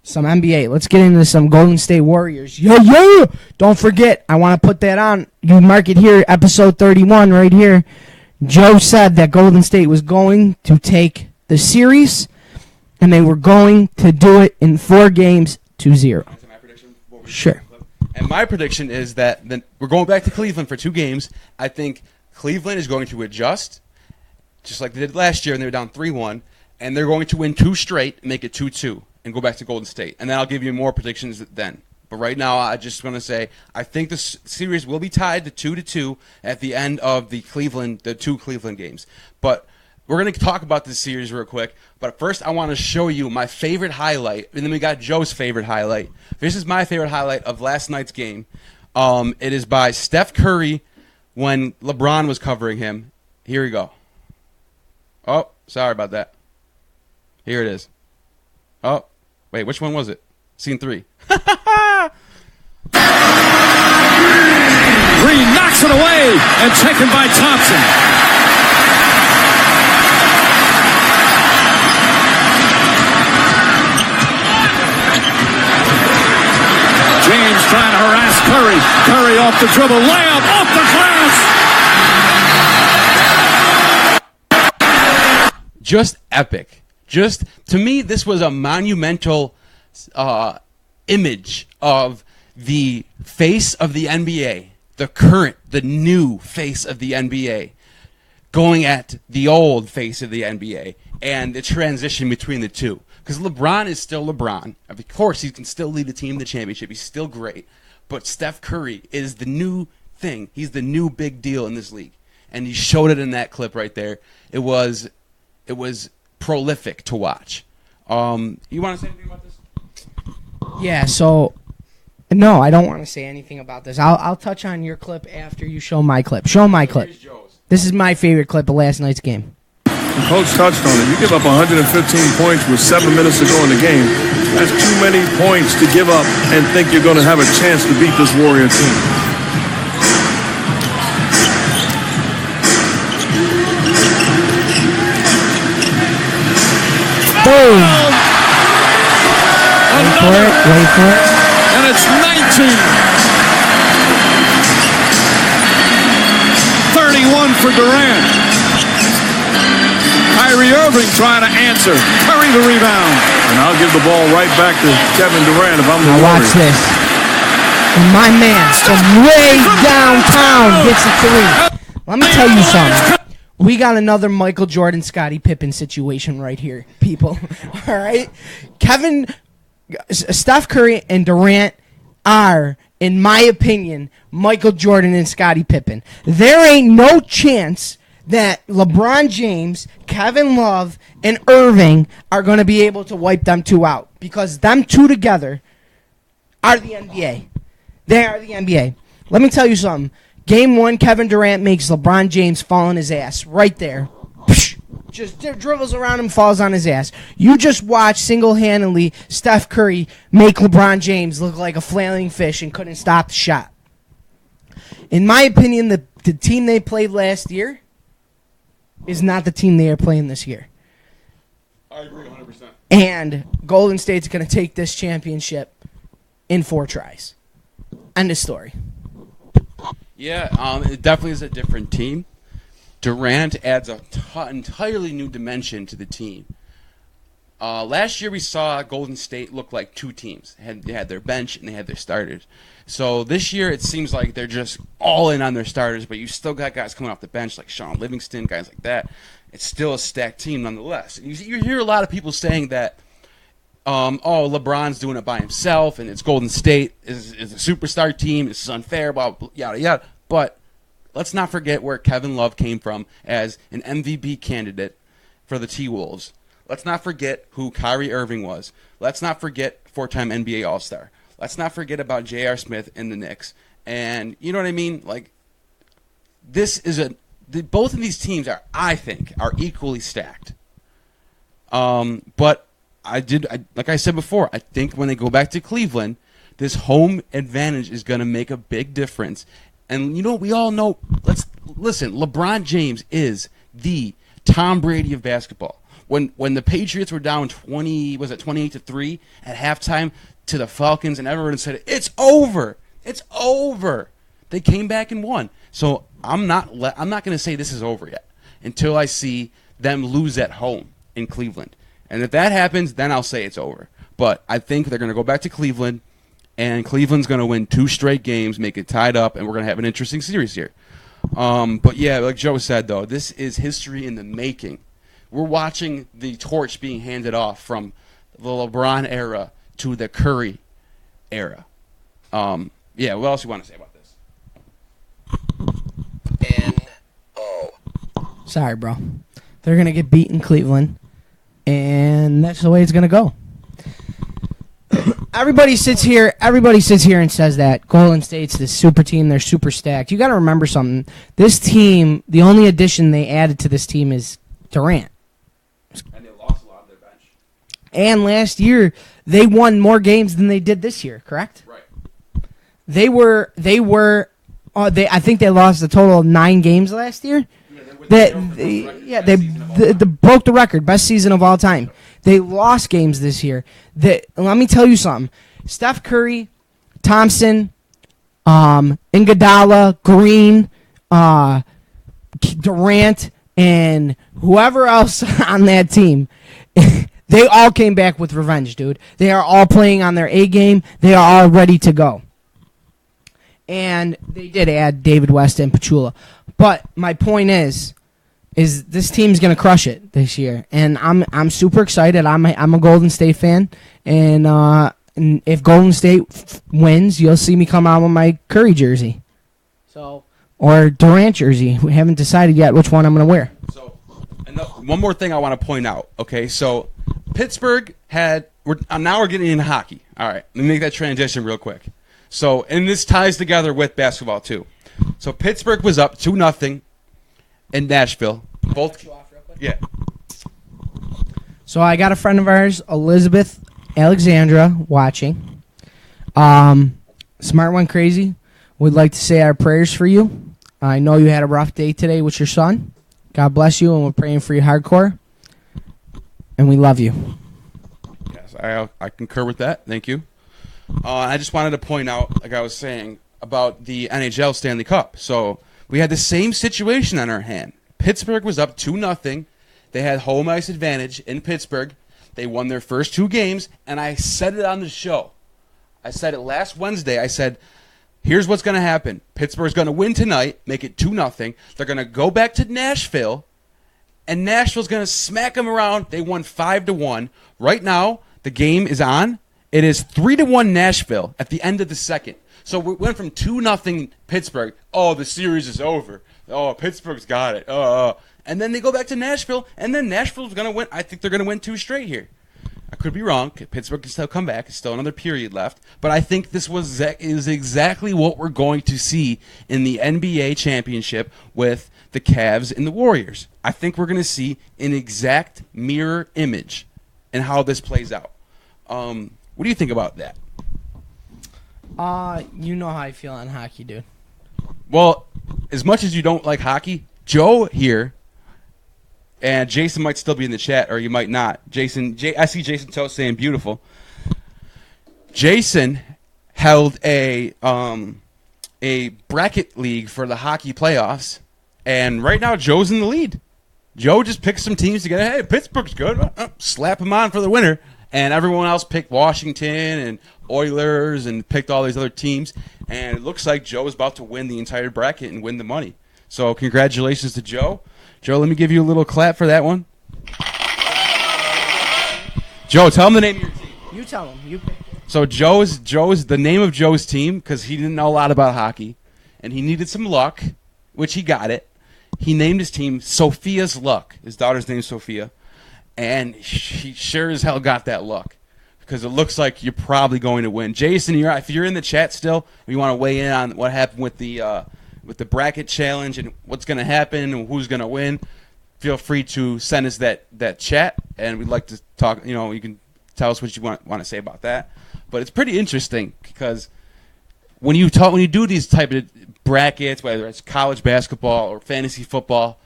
Some NBA. Let's get into some Golden State Warriors. Yeah. Don't forget, I want to put that on. You mark it here, episode 31 right here. Joe said that Golden State was going to take the series, and they were going to do it in 4 games to 0. Sure. And my prediction is that we're going back to Cleveland for 2 games. I think Cleveland is going to adjust, just like they did last year, and they were down 3-1, and they're going to win 2 straight and make it 2-2. And go back to Golden State. And then I'll give you more predictions then. But right now, I'm just going to say I think the series will be tied to 2-2 at the end of the 2 Cleveland games. But we're going to talk about this series real quick. But first, I want to show you my favorite highlight. And then we got Joe's favorite highlight. This is my favorite highlight of last night's game. It is by Steph Curry when LeBron was covering him. Here we go. Oh, sorry about that. Here it is. Oh, wait, which one was it? Scene 3. Green knocks it away and taken by Thompson. James trying to harass Curry. Curry off the dribble. Layup off the glass. Just epic. To me, this was a monumental image of the face of the NBA, the new face of the NBA, going at the old face of the NBA, and the transition between the two. Because LeBron is still LeBron. Of course, he can still lead the team to the championship. He's still great. But Steph Curry is the new thing. He's the new big deal in this league. And he showed it in that clip right there. It was prolific to watch. You want to say anything about this? Yeah, so no, I don't want to say anything about this. I'll touch on your clip after you show my clip. Show my clip. This is my favorite clip of last night's game. The coach touched on it. You give up 115 points with 7 minutes to go in the game. That's too many points to give up and think you're going to have a chance to beat this Warrior team. Boom. Wait for it. Wait for it. And it's 19. 31 for Durant. Kyrie Irving trying to answer. Curry the rebound. And I'll give the ball right back to Kevin Durant if I'm the Now watch Warriors. this. And my man from way downtown gets a three. Let me tell you something. We got another Michael Jordan, Scottie Pippen situation right here, people. All right? Steph Curry and Durant are, in my opinion, Michael Jordan and Scottie Pippen. There ain't no chance that LeBron James, Kevin Love, and Irving are going to be able to wipe them two out, because them two together are the NBA. They are the NBA. Let me tell you something. Game 1, Kevin Durant makes LeBron James fall on his ass right there. Just dribbles around him, falls on his ass. You just watch single-handedly Steph Curry make LeBron James look like a flailing fish and couldn't stop the shot. In my opinion, the team they played last year is not the team they are playing this year. I agree 100%. And Golden State's going to take this championship in 4 tries. End of story. Yeah, it definitely is a different team. Durant adds a entirely new dimension to the team. Last year we saw Golden State look like two teams. They had their bench and they had their starters. So this year it seems like they're just all in on their starters, but you still got guys coming off the bench like Sean Livingston, guys like that. It's still a stacked team nonetheless. You hear a lot of people saying that, LeBron's doing it by himself, and it's Golden State is a superstar team. This is unfair, blah, blah, yada, yada. But let's not forget where Kevin Love came from as an MVP candidate for the T-Wolves. Let's not forget who Kyrie Irving was. Let's not forget 4-time NBA All-Star. Let's not forget about J.R. Smith in the Knicks. And you know what I mean? Like, this is both of these teams I think, are equally stacked. But like I said before, I think when they go back to Cleveland, this home advantage is going to make a big difference. And, we all know, listen, LeBron James is the Tom Brady of basketball. When the Patriots were down 28-3 at halftime to the Falcons, and everyone said, it's over. It's over. They came back and won. So I'm not going to say this is over yet until I see them lose at home in Cleveland. And if that happens, then I'll say it's over. But I think they're going to go back to Cleveland, and Cleveland's going to win 2 straight games, make it tied up, and we're going to have an interesting series here. But yeah, like Joe said, though, this is history in the making. We're watching the torch being handed off from the LeBron era to the Curry era. Yeah, what else you want to say about this? N-O. Sorry, bro. They're going to get beat in Cleveland, and that's the way it's going to go. Everybody sits here and says that Golden State's this super team, they're super stacked. You got to remember something. This team, the only addition they added to this team is Durant. And they lost a lot of their bench. And last year, they won more games than they did this year, correct? Right. I think they lost a total of 9 games last year. They broke the record, best season of all time. They lost games this year. Let me tell you something. Steph Curry, Thompson, Iguodala, Green, Durant, and whoever else on that team, they all came back with revenge, dude. They are all playing on their A game. They are all ready to go. And they did add David West and Pachula. But my point is this team's gonna crush it this year, and I'm super excited. I'm a Golden State fan, and if Golden State wins, you'll see me come out with my Curry jersey, or Durant jersey. We haven't decided yet which one I'm gonna wear. So, and one more thing I want to point out. Okay, so Pittsburgh now we're getting into hockey. All right, let me make that transition real quick. So, and this ties together with basketball too. So Pittsburgh was up 2-0 in Nashville. Yeah. So I got a friend of ours, Elizabeth Alexandra, watching. Smart One Crazy. We'd like to say our prayers for you. I know you had a rough day today with your son. God bless you, and we're praying for you hardcore. and we love you. Yes, I concur with that. Thank you. I just wanted to point out, like I was saying, about the NHL Stanley Cup. So we had the same situation on our hand. Pittsburgh was up 2-0. They had home ice advantage in Pittsburgh. They won their first 2 games, and I said it on the show. I said it last Wednesday. I said, here's what's going to happen. Pittsburgh's going to win tonight, make it 2-0. They're going to go back to Nashville, and Nashville's going to smack them around. They won 5-1. Right now, the game is on. It is 3-1 Nashville at the end of the second. So we went from 2-0 Pittsburgh. Oh, the series is over. Oh, Pittsburgh's got it. And then they go back to Nashville, and then Nashville's going to win. I think they're going to win 2 straight here. I could be wrong. Pittsburgh can still come back. There's still another period left. But I think this is exactly what we're going to see in the NBA championship with the Cavs and the Warriors. I think we're going to see an exact mirror image in how this plays out. What do you think about that? You know how I feel on hockey, dude. Well, as much as you don't like hockey, Joe here, and Jason might still be in the chat, or you might not. I see Jason Toast saying beautiful. Jason held a bracket league for the hockey playoffs, and right now Joe's in the lead. Joe just picked some teams together. Hey, Pittsburgh's good. Slap them on for the winner. And everyone else picked Washington and Oilers and picked all these other teams. And it looks like Joe is about to win the entire bracket and win the money. So congratulations to Joe. Joe, let me give you a little clap for that one. Joe, tell him the name of your team. You tell him. You pick. So Joe's the name of Joe's team, because he didn't know a lot about hockey, and he needed some luck, which he got it. He named his team Sophia's Luck. His daughter's name's Sophia. And he sure as hell got that luck, because it looks like you're probably going to win. Jason, if you're in the chat still, if you want to weigh in on what happened with the bracket challenge and what's going to happen and who's going to win, feel free to send us that chat, and we'd like to talk. You can tell us what you want to say about that. But it's pretty interesting, because when you do these type of brackets, whether it's college basketball or fantasy football,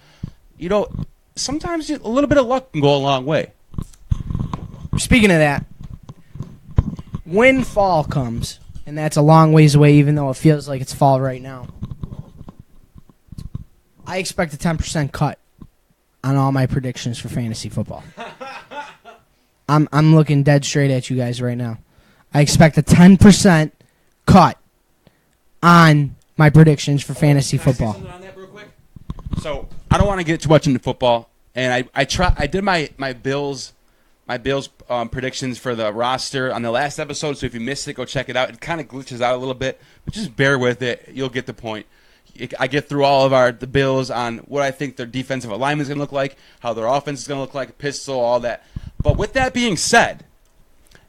sometimes a little bit of luck can go a long way. Speaking of that, when fall comes, and that's a long ways away, even though it feels like it's fall right now, I expect a 10% cut on all my predictions for fantasy football. I'm looking dead straight at you guys right now. I expect a 10% cut on my predictions for fantasy football. Can I say something on that real quick? So I don't want to get too much into football, and I did my Bills predictions for the roster on the last episode. So if you missed it, go check it out. It kind of glitches out a little bit, but just bear with it. You'll get the point. I get through all of the Bills on what I think their defensive alignment is going to look like, how their offense is going to look like, pistol, all that. But with that being said,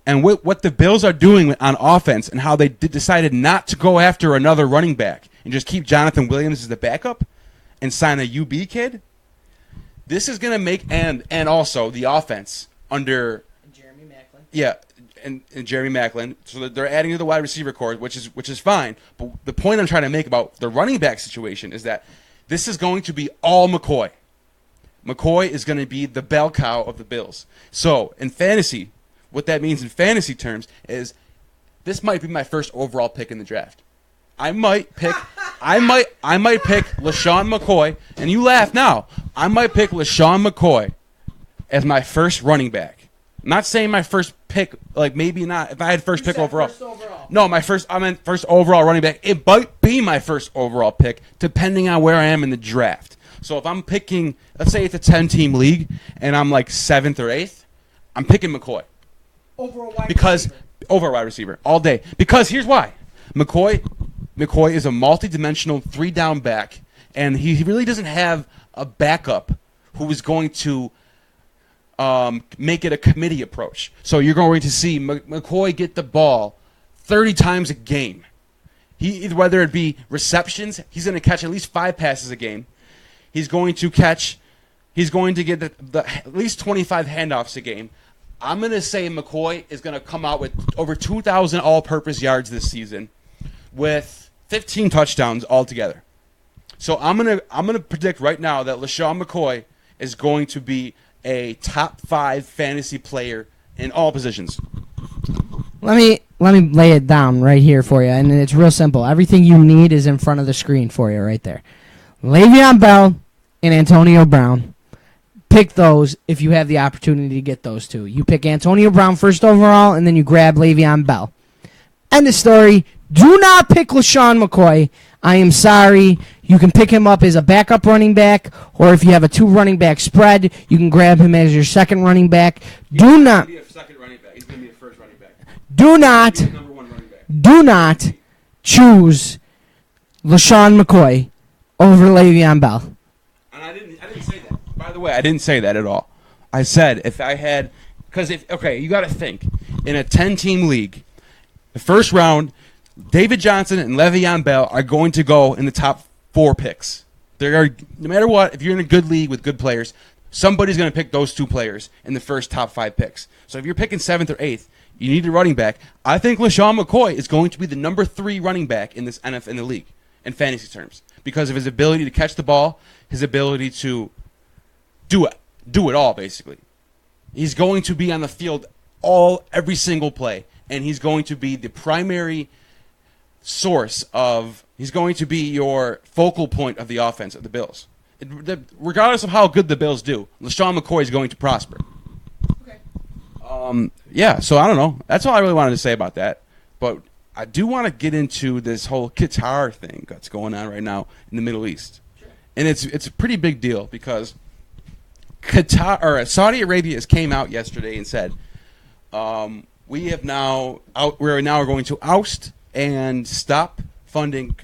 and what the Bills are doing on offense, and how they decided not to go after another running back and just keep Jonathan Williams as the backup and sign a UB kid, this is going to make, and also the offense under Jeremy Maclin. Yeah, and Jeremy Maclin. So they're adding to the wide receiver corps, which is fine. But the point I'm trying to make about the running back situation is that this is going to be all McCoy. McCoy is going to be the bell cow of the Bills. So in fantasy, what that means in fantasy terms is this might be my first overall pick in the draft. I might pick LaShawn McCoy, and you laugh now. I might pick LaShawn McCoy as my first running back. I'm not saying my first pick, like maybe not. If I had first pick overall. No, I meant first overall running back. It might be my first overall pick, depending on where I am in the draft. So if I'm picking, let's say it's a 10-team league, and I'm like 7th or 8th, I'm picking McCoy. Over a wide receiver all day. Because here's why. McCoy is a multi-dimensional 3-down back, and he really doesn't have a backup who is going to make it a committee approach. So you're going to see McCoy get the ball 30 times a game. Whether it be receptions, he's going to catch at least 5 passes a game. He's going to get at least 25 handoffs a game. I'm going to say McCoy is going to come out with over 2,000 all-purpose yards this season with 15 touchdowns altogether. So I'm going to predict right now that LaShawn McCoy is going to be a top 5 fantasy player in all positions. Let me lay it down right here for you, and it's real simple. Everything you need is in front of the screen for you right there. Le'Veon Bell and Antonio Brown. Pick those if you have the opportunity to get those two. You pick Antonio Brown first overall, and then you grab Le'Veon Bell. End of story. Do not pick LaShawn McCoy. I am sorry. You can pick him up as a backup running back, or if you have a 2 running back spread, you can grab him as your second running back. Do not. He's going to be a first running back. Do not. Number 1 running back. Do not choose LaShawn McCoy over Le'Veon Bell. And I didn't say that. By the way, I didn't say that at all. I said if I had, because you got to think in a 10-team league, the first round, David Johnson and Le'Veon Bell are going to go in the top 4 picks. There are, no matter what, if you're in a good league with good players, somebody's going to pick those 2 players in the first top 5 picks. So if you're picking 7th or 8th, you need a running back. I think LaShawn McCoy is going to be the number 3 running back in this NFL in the league in fantasy terms because of his ability to catch the ball, his ability to do it all basically. He's going to be on the field every single play, and he's going to be the primary source of. He's going to be your focal point of the offense of the Bills. Regardless of how good the Bills do, LaShawn McCoy is going to prosper. Okay. Yeah, so I don't know. That's all I really wanted to say about that. But I do want to get into this whole Qatar thing that's going on right now in the Middle East. Sure. And it's a pretty big deal because Saudi Arabia came out yesterday and said, we're now going to oust and stop funding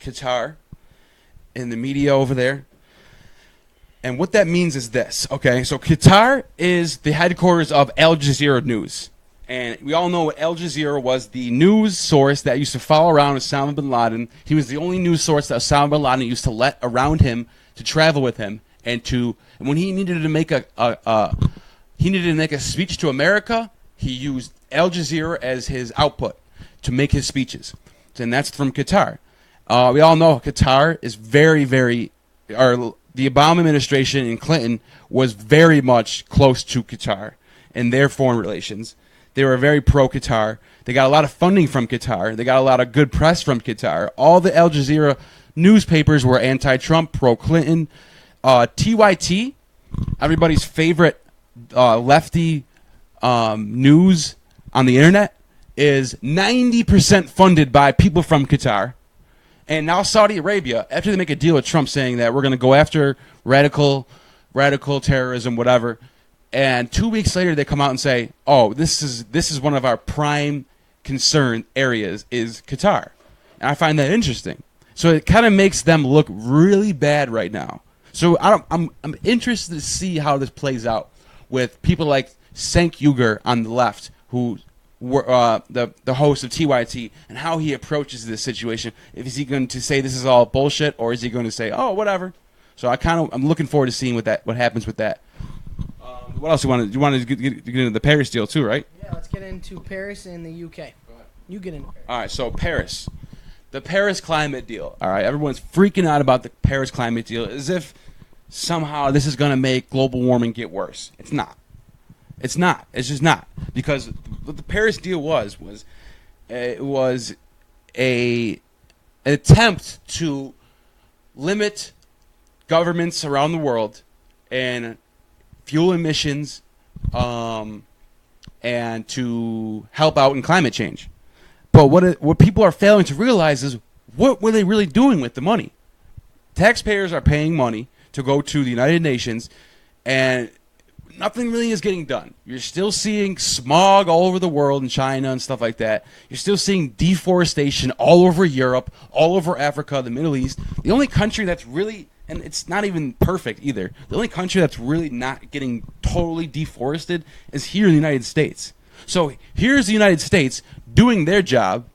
Qatar in the media over there. And what that means is this, okay? So Qatar is the headquarters of Al Jazeera News. And we all know Al Jazeera was the news source that used to follow around Osama bin Laden. He was the only news source that Osama bin Laden used to let around him to travel with him. And when he needed to make a speech to America, he used Al Jazeera as his output to make his speeches. And that's from Qatar. We all know Qatar is very, very, the Obama administration and Clinton was very much close to Qatar in their foreign relations. They were very pro-Qatar. They got a lot of funding from Qatar. They got a lot of good press from Qatar. All the Al Jazeera newspapers were anti-Trump, pro-Clinton. TYT, everybody's favorite lefty news on the internet, is 90% funded by people from Qatar. And now Saudi Arabia, after they make a deal with Trump saying that we're going to go after radical terrorism, whatever, and 2 weeks later they come out and say, oh, this is one of our prime concern areas is Qatar. And I find that interesting. So it kind of makes them look really bad right now. So I'm interested to see how this plays out with people like Cenk Uygur on the left, who were the host of TYT, and how he approaches this situation. Is he going to say this is all bullshit, or is he going to say, oh, whatever? So I'm looking forward to seeing what happens with that. What else you wanted to get into the Paris deal too, right? Yeah, let's get into Paris and the UK. Go ahead. You get into Paris. All right, so Paris. The Paris climate deal. All right, everyone's freaking out about the Paris climate deal as if somehow this is going to make global warming get worse. It's not. It's not. It's just not. Because what the Paris deal was an attempt to limit governments around the world and fuel emissions and to help out in climate change. But what people are failing to realize is what were they really doing with the money? Taxpayers are paying money to go to the United Nations, and nothing really is getting done. You're still seeing smog all over the world in China and stuff like that. You're still seeing deforestation all over Europe, all over Africa, the Middle East. The only country that's really, and it's not even perfect either, the only country that's really not getting totally deforested is here in the United States. So here's the United States doing their job,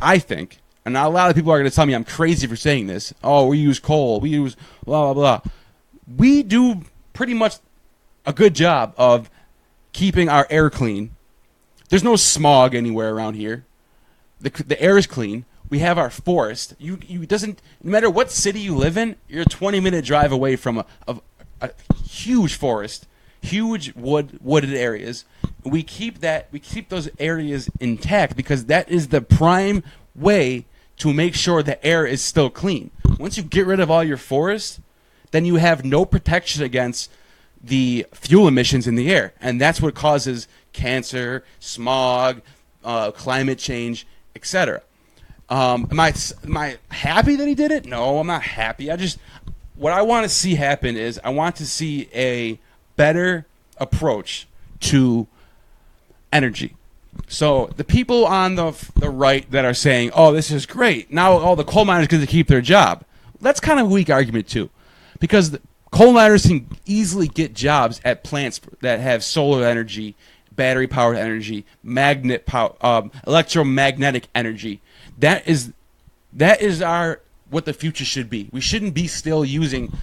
I think, and a lot of people are going to tell me I'm crazy for saying this. Oh, we use coal. We use blah, blah, blah. We do pretty much a good job of keeping our air clean. There's no smog anywhere around here. The air is clean. We have our forest. No matter what city you live in, you're a 20-minute drive away from a a huge forest, huge wooded areas. We keep those areas intact because that is the prime way to make sure the air is still clean. Once you get rid of all your forests, then you have no protection against the fuel emissions in the air, and that's what causes cancer, smog, climate change, etc. Am I happy that he did it? No, I'm not happy. What I want to see happen is I want to see a better approach to energy. So the people on the right that are saying, "Oh, this is great. Now all the coal miners get to keep their job." That's kind of a weak argument too, because the coal miners can easily get jobs at plants that have solar energy, battery powered energy, electromagnetic energy. That is what the future should be. We shouldn't be still using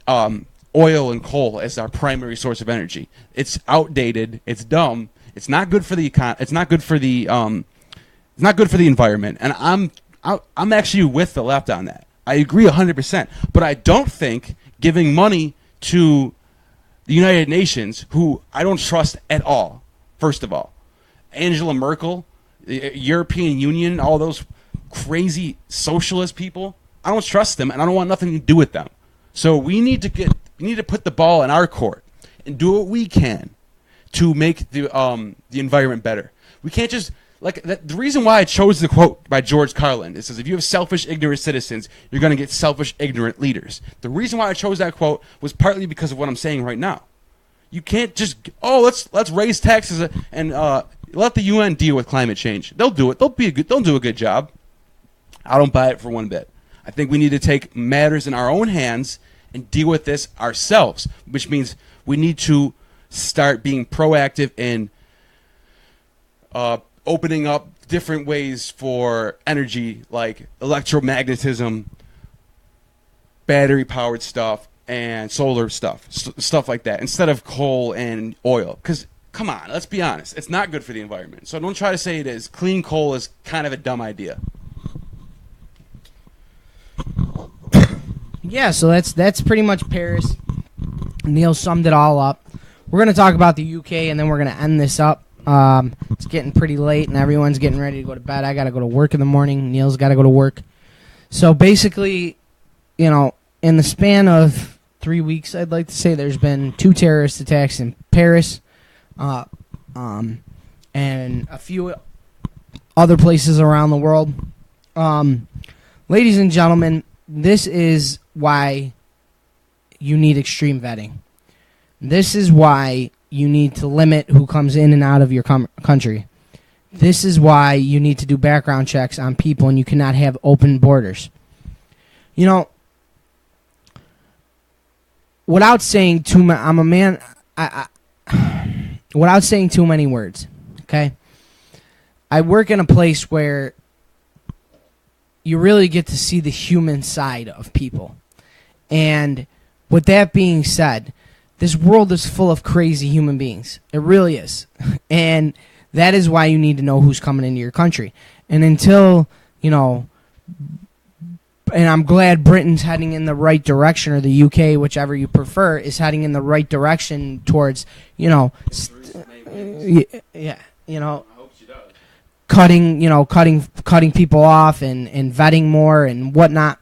oil and coal as our primary source of energy. It's outdated. It's dumb. It's not good for the It's not good for the. It's not good for the environment. And I'm actually with the left on that. I agree 100%. But I don't think giving money to the United Nations, who I don't trust at all. First of all, Angela Merkel, the European Union, all those crazy socialist people, I don't trust them, and I don't want nothing to do with them. So we need to put the ball in our court and do what we can to make the environment better. We can't just the reason why I chose the quote by George Carlin. It says, "If you have selfish, ignorant citizens, you're going to get selfish, ignorant leaders." The reason why I chose that quote was partly because of what I'm saying right now. You can't just let's raise taxes and let the UN deal with climate change. They'll do it. They'll do a good job. I don't buy it for one bit. I think we need to take matters in our own hands and deal with this ourselves, which means we need to start being proactive in opening up different ways for energy, like electromagnetism, battery-powered stuff, and solar stuff like that, instead of coal and oil. Because, come on, let's be honest, it's not good for the environment. So don't try to say it is. Clean coal is kind of a dumb idea. Yeah, so that's pretty much Paris. Neil summed it all up. We're going to talk about the UK, and then we're going to end this up. It's getting pretty late, and everyone's getting ready to go to bed. I got to go to work in the morning. Neil's got to go to work. So basically, in the span of 3 weeks, I'd like to say there's been 2 terrorist attacks in Paris, and a few other places around the world. Ladies and gentlemen, this is why you need extreme vetting. This is why you need to limit who comes in and out of your country. This is why you need to do background checks on people, and you cannot have open borders. Without saying too much, I'm a man. Without saying too many words, okay? I work in a place where you really get to see the human side of people. And with that being said, this world is full of crazy human beings. It really is. And that is why you need to know who's coming into your country. And until, and I'm glad Britain's heading in the right direction, or the UK, whichever you prefer, is heading in the right direction towards, cutting people off and vetting more and whatnot.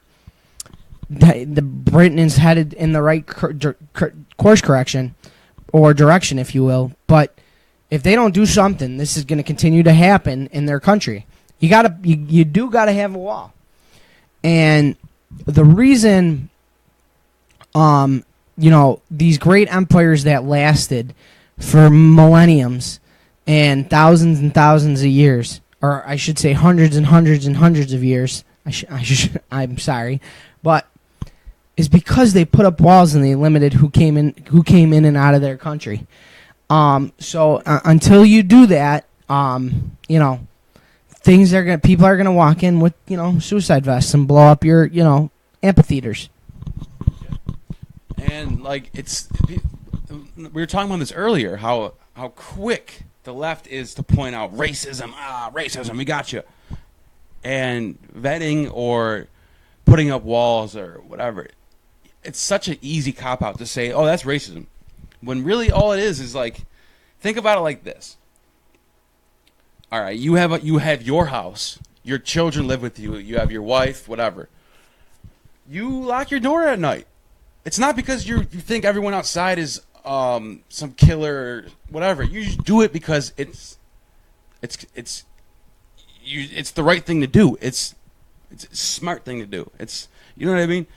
The Britain is headed in the right course correction, or direction, if you will. But if they don't do something, this is going to continue to happen in their country. You do gotta have a wall. And the reason, these great empires that lasted for millenniums and thousands of years, or I should say hundreds and hundreds and hundreds of years, I'm sorry, but is because they put up walls and they limited who came in and out of their country. So until you do that, people are gonna walk in with suicide vests and blow up your amphitheaters. And we were talking about this earlier, how quick the left is to point out racism. Racism, we got you. And vetting or putting up walls or whatever, it's such an easy cop out to say, oh, that's racism, when really all it is like, think about it like this. All right, you have your house, your children live with you, you have your wife, whatever. You lock your door at night. It's not because you think everyone outside is some killer or whatever. You just do it because it's the right thing to do. It's a smart thing to do. It's, you know what I mean?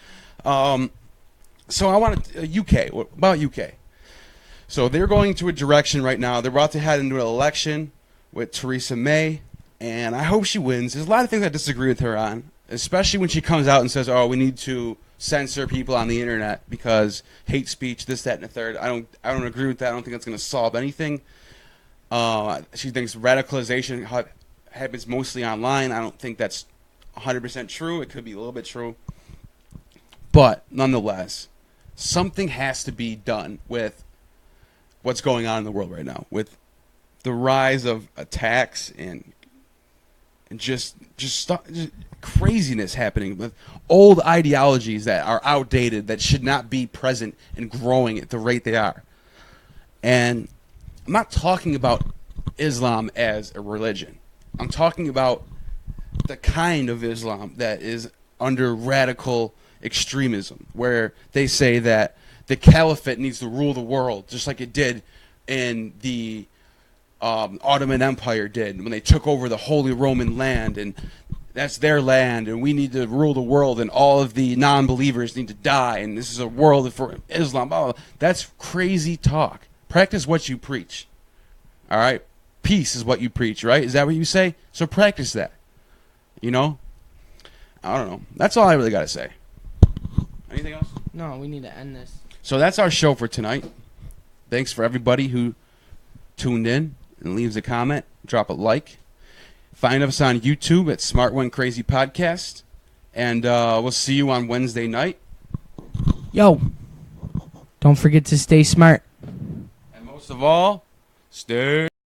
So I want to UK. What about UK? So they're going to a direction right now. They're about to head into an election with Theresa May, and I hope she wins. There's a lot of things I disagree with her on, especially when she comes out and says, "Oh, we need to censor people on the internet because hate speech, this, that, and the third." I don't agree with that. I don't think that's going to solve anything. She thinks radicalization happens mostly online. I don't think that's 100% true. It could be a little bit true, but nonetheless, something has to be done with what's going on in the world right now, with the rise of attacks and just craziness happening with old ideologies that are outdated, that should not be present and growing at the rate they are. And I'm not talking about Islam as a religion. I'm talking about the kind of Islam that is under radical extremism, where they say that the caliphate needs to rule the world just like it did in the Ottoman Empire did when they took over the Holy Roman land, and that's their land, and we need to rule the world, and all of the non-believers need to die, and this is a world for Islam. Oh, that's crazy talk. Practice what you preach. All right? Peace is what you preach, right? Is that what you say? So practice that. You know? I don't know. That's all I really got to say. Anything else? No, we need to end this. So that's our show for tonight. Thanks for everybody who tuned in and leaves a comment. Drop a like. Find us on YouTube at Smart One Crazy Podcast. And we'll see you on Wednesday night. Yo, don't forget to stay smart. And most of all, stay